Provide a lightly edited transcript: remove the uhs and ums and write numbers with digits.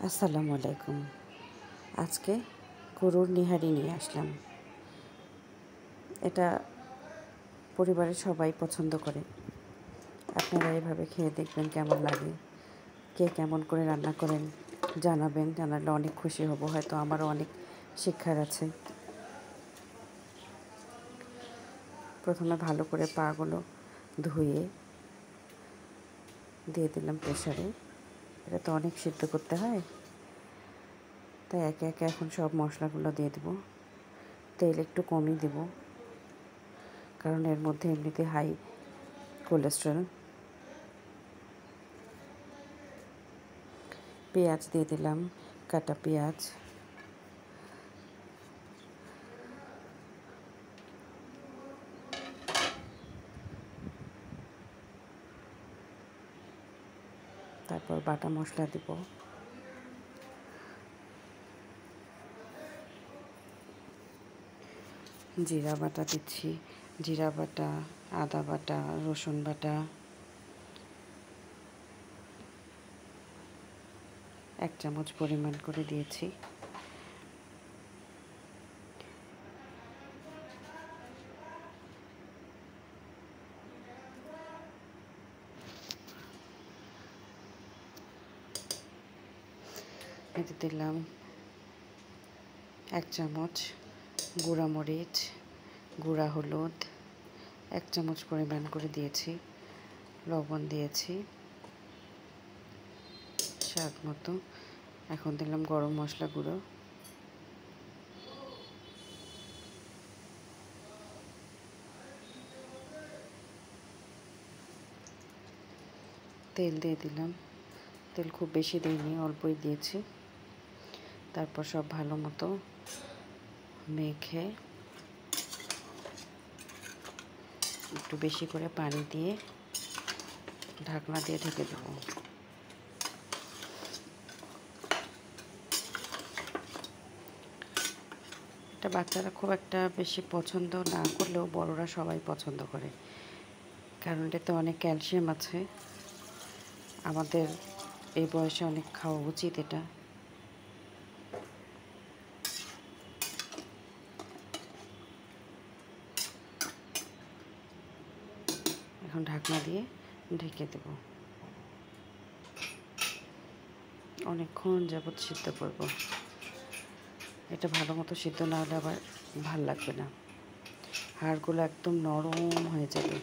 আসসালামু আলাইকুম। আজকে গরুর নিহারি নিয়ে আসলাম। এটা পরিবারের সবাই পছন্দ করে। আপনারা এভাবে খেয়ে দেখবেন কেমন লাগে, কে কেমন করে রান্না করেন জানাবেন। জানালে অনেক খুশি হব, হয়তো আমারও অনেক শিক্ষার আছে। প্রথমে ভালো করে পাগুলো ধুয়ে দিয়ে দিলাম প্রেসারে। এটা তো অনেক সিদ্ধ করতে হয়, তাই একে একে এখন সব মশলাগুলো দিয়ে দেব। তেল একটু কমই দেব, কারণ এর মধ্যে এমনিতে হাই কোলেস্ট্রল। পেঁয়াজ দিয়ে দিলাম, কাটা পেঁয়াজ। তারপর বাটা মশলা দেব। জিরা বাটা দিচ্ছি, জিরা বাটা, আদা বাটা, রসুন বাটা, 1 চামচ পরিমাণ করে দিয়েছি। এতে দিলাম 1 চামচ গুঁড়া মরিচ, গুঁড়া হলুদ 1 চামচ পরিমাণ করে দিয়েছি, লবণ দিয়েছি স্বাদ মতো। এখন দিলাম গরম মশলা গুঁড়ো, তেল দিয়ে দিলাম। তেল খুব বেশি দিইনি, অল্পই দিয়েছি। তারপর সব ভালো মতো মেখে একটু বেশি করে পানি দিয়ে ঢাকনা দিয়ে ঢেকে দেব। এটা বাচ্চারা খুব একটা বেশি পছন্দ না করলেও বড়রা সবাই পছন্দ করে, কারণ এটাতে অনেক ক্যালসিয়াম আছে। আমাদের এই বয়সে অনেক খাওয়া উচিত এটা। এখন ঢাকনা দিয়ে ঢেকে দেব। অনেকক্ষণ যাবৎ সিদ্ধ করব। এটা ভালো মতো সিদ্ধ না হলে আবার ভাল লাগবে না, হাড়গুলো একদম নরম হয়ে যাবে।